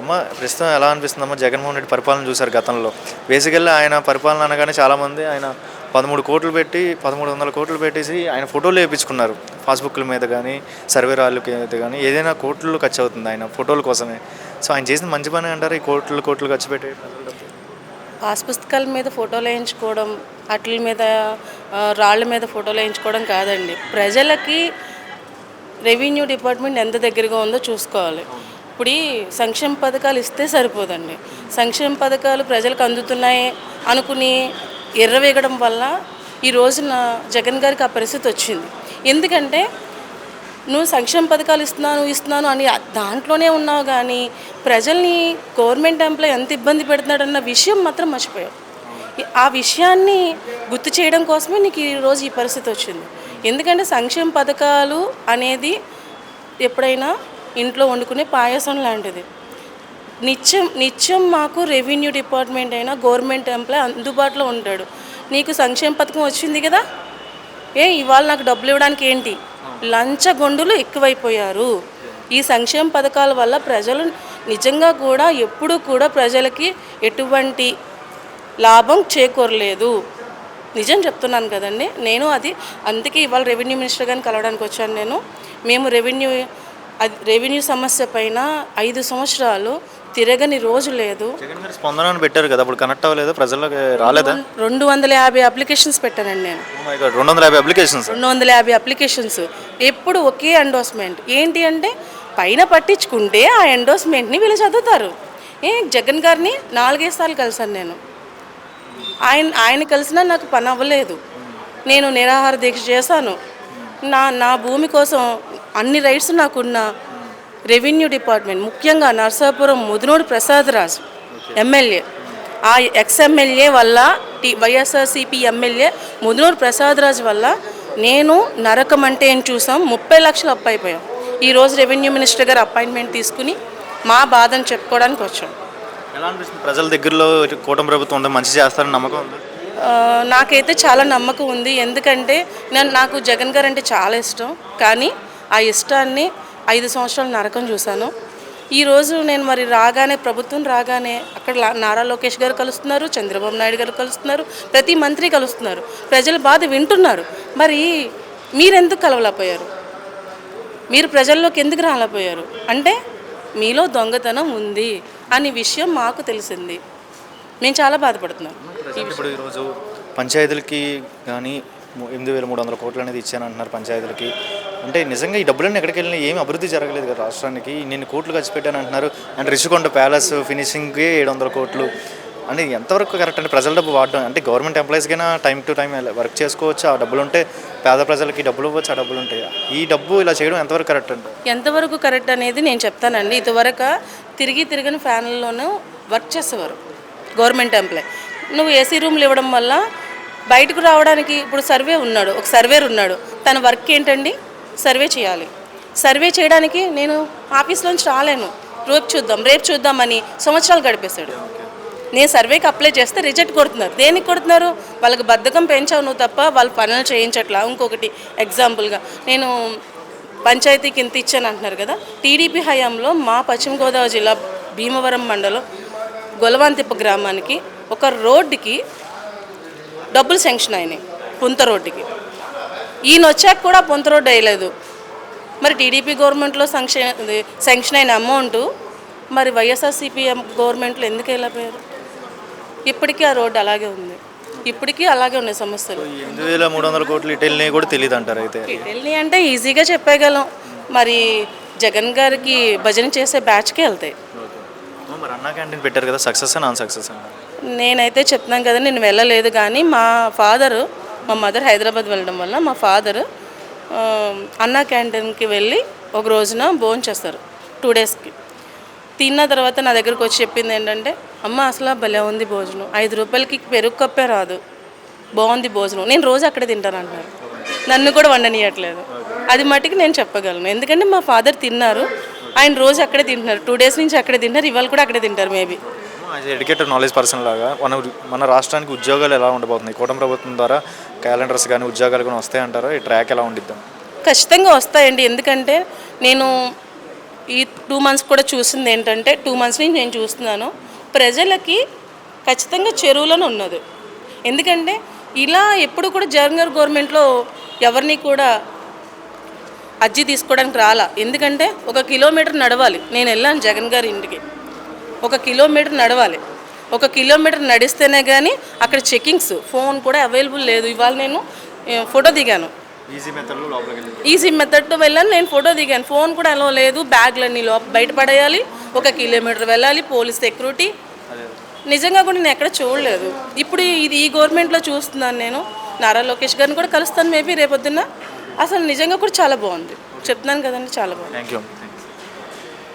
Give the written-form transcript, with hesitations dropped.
అమ్మ ప్రస్తుతం ఎలా అనిపిస్తుందమ్మా? జగన్మోహన్ రెడ్డి పరిపాలన చూశారు గతంలో. బేసికల్లీ ఆయన పరిపాలన అనగానే చాలామంది ఆయన 13,00,00,000 పెట్టి 1,300,00,00,000 పెట్టేసి ఆయన ఫోటోలు వేయించుకున్నారు. పాస్‌బుక్‌ల మీద గానీ, సర్వే రాళ్ళకి అయితే గానీ ఏదైనా కోట్లు ఖర్చు అవుతుంది ఆయన ఫోటోల కోసమే. సో, ఆయన చేసింది మంచి పనే అంటారా? ఈ కోట్లు, కోట్లు ఖర్చు పెట్టి ప్రజల డబ్బు? పాస్ పుస్తకాల మీద ఫోటోలు వేయించుకోవడం, అట్ల మీద రాళ్ళ మీద ఫోటోలు వేయించుకోవడం కాదండి. ప్రజలకి రెవెన్యూ డిపార్ట్మెంట్ ఎంత దగ్గరగా ఉందో చూసుకోవాలి. ఇప్పుడు ఈ సంక్షేమ పథకాలు ఇస్తే సరిపోదండి. సంక్షేమ పథకాలు ప్రజలకు అందుతున్నాయి అనుకుని ఎర్రవేగడం వల్ల ఈ రోజున జగన్ గారికి ఆ పరిస్థితి వచ్చింది. ఎందుకంటే నువ్వు సంక్షేమ పథకాలు ఇస్తున్నాను అని దాంట్లోనే ఉన్నావు కానీ ప్రజల్ని గవర్నమెంట్ ఎంప్లాయ్ ఎంత ఇబ్బంది పెడుతున్నాడన్న విషయం మాత్రం మర్చిపోయావు. ఆ విషయాన్ని గుర్తు చేయడం కోసమే నీకు ఈరోజు ఈ పరిస్థితి వచ్చింది. ఎందుకంటే సంక్షేమ పథకాలు అనేది ఎప్పుడైనా ఇంట్లో వండుకునే పాయసం లాంటిది. నిత్యం నిత్యం మాకు రెవెన్యూ డిపార్ట్మెంట్ అయినా గవర్నమెంట్ ఎంప్లాయ్ అందుబాటులో ఉంటాడు. నీకు సంక్షేమ పథకం వచ్చింది కదా, ఇవాళ నాకు డబ్బులు ఇవ్వడానికి ఏంటి? లంచగొండులు ఎక్కువైపోయారు. ఈ సంక్షేమ పథకాల వల్ల ప్రజలు నిజంగా కూడా ఎప్పుడూ కూడా ప్రజలకి ఎటువంటి లాభం చేకూరలేదు. నిజం చెప్తున్నాను కదండి. నేను అందుకే ఇవాళ రెవెన్యూ మినిస్టర్ గారిని కలవడానికి వచ్చాను. మేము రెవెన్యూ సమస్య పైన 5 సంవత్సరాలు తిరగని రోజు లేదు. స్పందన పెట్టారు కదా, అప్పుడు కనెక్ట్ అవ్వలేదు, ప్రజలకు రాలేదా? 250 అప్లికేషన్స్ పెట్టానండి నేను. 250 అప్లికేషన్స్ 250 అప్లికేషన్స్. ఎప్పుడు ఒకే ఎండోర్స్మెంట్. ఏంటి అంటే పైన పట్టించుకుంటే ఆ ఎండోర్స్మెంట్ని వీళ్ళు చదువుతారు. జగన్ గారిని 4-5 సార్లు కలిసాను నేను. ఆయన కలిసినా నాకు పని అవ్వలేదు. నేను నిరాహార దీక్ష చేశాను. నా భూమి కోసం అన్ని రైట్స్ నాకున్న రెవెన్యూ డిపార్ట్మెంట్, ముఖ్యంగా నర్సాపురం ముదినోడు ప్రసాద్ రాజు ఎమ్మెల్యే, ఆ ఎక్స్ఎమ్మెల్యే వల్ల వైఎస్ఆర్సీపీ ఎమ్మెల్యే ముదినోడు ప్రసాద్ రాజు వల్ల నేను నరకం అంటే ఏం చూసాం. 30 లక్షలు అప్పు అయిపోయాం. ఈరోజు రెవెన్యూ మినిస్టర్ గారు అపాయింట్మెంట్ తీసుకుని మా బాధను చెప్పుకోవడానికి వచ్చాం. ఎలా అనిపిస్తుంది? ప్రజల దగ్గరలో కూటమి ప్రభుత్వం ఉంది, మంచి చేస్తారని నమ్మకం ఉంది? నాకైతే చాలా నమ్మకం ఉంది. ఎందుకంటే నాకు జగన్ గారు అంటే చాలా ఇష్టం. కానీ ఆ ఇష్టాన్ని 5 సంవత్సరాలు నరకం చూశాను. ఈరోజు నేను ప్రభుత్వం రాగానే అక్కడ నారా లోకేష్ గారు కలుస్తున్నారు, చంద్రబాబు నాయుడు గారు కలుస్తున్నారు, ప్రతి మంత్రి కలుస్తున్నారు, ప్రజల బాధ వింటున్నారు. మరి మీరెందుకు కలవలేకపోయారు? మీరు ప్రజల్లోకి ఎందుకు రాలేకపోయారు? అంటే మీలో దొంగతనం ఉంది అనే విషయం మాకు తెలిసింది. మేము చాలా బాధపడుతున్నాం. ఇప్పుడు ఈరోజు పంచాయతీలకి కానీ 8,300 కోట్లు అనేది ఇచ్చానంటున్నారు పంచాయతీలకి. అంటే నిజంగా ఈ డబ్బులన్నీ ఎక్కడికి వెళ్ళినా ఏమి అభివృద్ధి జరగలేదు కదా రాష్ట్రానికి. నేను కోట్లు ఖర్చు పెట్టాను అంటున్నారు. అండ్ రిషికొండ ప్యాలెస్ ఫినిషింగ్కి 700 కోట్లు. అంటే ఎంతవరకు కరెక్ట్ అండి? ప్రజల డబ్బు వాడడం అంటే గవర్నమెంట్ ఎంప్లాయీస్కైనా టైం టు టైం వర్క్ చేసుకోవచ్చు, ఆ డబ్బులు ఉంటే పేద ప్రజలకి డబ్బులు ఇవ్వచ్చు, ఆ డబ్బులు ఉంటాయి. ఈ డబ్బు ఇలా చేయడం ఎంతవరకు కరెక్ట్ అండి? ఎంతవరకు కరెక్ట్ అనేది నేను చెప్తానండి. ఇదివరకు తిరిగిన ఫ్యాన్లలోనూ వర్క్ చేసేవారు గవర్నమెంట్ ఎంప్లాయ్. నువ్వు ఏసీ రూమ్లు ఇవ్వడం వల్ల బయటకు రావడానికి ఇప్పుడు ఒక సర్వేర్ ఉన్నాడు. తన వర్క్ ఏంటండి? సర్వే చేయాలి. సర్వే చేయడానికి నేను ఆఫీస్లోంచి రాలేను, రేపు చూద్దామని సంవత్సరాలు గడిపేశాడు. నేను సర్వేకి అప్లై చేస్తే రిజెక్ట్ కొడుతున్నారు. దేనికి కొడుతున్నారు? వాళ్ళకి బద్ధకం పెంచావు నువ్వు తప్ప వాళ్ళు పనులు చేయించట్లా. ఇంకొకటి ఎగ్జాంపుల్గా నేను పంచాయతీకి ఇంత ఇచ్చాను అంటున్నారు కదా. టీడీపీ హయాంలో మా పశ్చిమ గోదావరి జిల్లా భీమవరం మండలం గొలవాంతిప్ప గ్రామానికి ఒక రోడ్డుకి డబ్బులు శాంక్షన్ అయినాయి, పుంత రోడ్డుకి. ఈయన వచ్చాక కూడా పుంత రోడ్డు వేయలేదు. మరి టీడీపీ గవర్నమెంట్లో శాంక్షన్ అయిన అమౌంట్ మరి వైఎస్ఆర్సీపీ గవర్నమెంట్లో ఎందుకు వెళ్ళిపోయారు? ఇప్పటికీ ఆ రోడ్డు అలాగే ఉంది. ఇప్పటికీ అలాగే ఉన్నాయి సమస్యలు. 8,300 కోట్లు ఇటెల్ని కూడా తెలియదు అంటారు. అయితే ఇటెల్ని అంటే ఈజీగా చెప్పగలం. మరి జగన్ గారికి భజన చేసే బ్యాచ్కే వెళ్తాయి. మరి అన్నా క్యాంటీన్ పెట్టారు కదా, సక్సెస్ నాన్ సక్సెస్ అండి? నేనైతే చెప్తున్నాను కదా, నేను వెళ్ళలేదు. కానీ మా మదర్ హైదరాబాద్ వెళ్ళడం వల్ల మా ఫాదరు అన్నా క్యాంటీన్కి వెళ్ళి ఒక రోజున భోజనం చేస్తారు 2 డేస్కి. తిన్న తర్వాత నా దగ్గరకు వచ్చి చెప్పింది ఏంటంటే, అమ్మ అసలు భలే ఉంది భోజనం, 5 రూపాయలకి పెరుగు కప్పే రాదు, బాగుంది భోజనం, నేను రోజు అక్కడే తింటాను అంటున్నారు. నన్ను కూడా వండనియట్లేదు. అది మట్టుకు నేను చెప్పగలను. ఎందుకంటే మా ఫాదర్ తిన్నారు, ఆయన రోజు అక్కడే తింటున్నారు, 2 డేస్ నుంచి అక్కడే తింటారు, ఇవాళ కూడా అక్కడే తింటారు. మేబీ ఎడ్యుకేటెడ్ నాలెడ్జ్ పర్సన్ లాగా మన రాష్ట్రానికి ఉద్యోగాలు ఎలా ఉండబోతున్నాయి? కూటమి ప్రభుత్వం ద్వారా క్యాలెండర్స్ కానీ ఉద్యోగాలు కానీ వస్తాయంటారా? ఈ ట్రాక్ ఎలా ఉండిద్దాం? ఖచ్చితంగా వస్తాయండి. ఎందుకంటే నేను ఈ 2 మంత్స్ కూడా చూసింది ఏంటంటే 2 మంత్స్ నుంచి నేను చూస్తున్నాను, ప్రజలకి ఖచ్చితంగా చెరువులోనే ఉన్నది. ఎందుకంటే ఇలా ఎప్పుడు కూడా జగన్ గారి గవర్నమెంట్లో ఎవరిని కూడా అర్జీ తీసుకోవడానికి రాలా. ఎందుకంటే 1 కిలోమీటర్ నడవాలి. నేను వెళ్ళాను జగన్ గారి ఇంటికి, 1 కిలోమీటర్ నడవాలి. 1 కిలోమీటర్ నడిస్తేనే కానీ అక్కడ చెకింగ్స్, ఫోన్ కూడా అవైలబుల్ లేదు. ఇవాళ నేను ఫోటో దిగాను, ఈజీ మెథడ్తో వెళ్ళాను, నేను ఫోటో దిగాను. ఫోన్ కూడా అలో లేదు, బ్యాగ్లన్నీ బయట పడేయాలి, 1 కిలోమీటర్ వెళ్ళాలి, పోలీస్ సెక్యూరిటీ. నిజంగా కూడా నేను ఎక్కడ చూడలేదు. ఇప్పుడు ఇది ఈ గవర్నమెంట్లో చూస్తున్నాను. నేను నారా లోకేష్ గారిని కూడా కలుస్తాను మేబీ రేపొద్దున్న. అసలు నిజంగా కూడా చాలా బాగుంది, చెప్తున్నాను కదండి, చాలా బాగుంది. Thank you.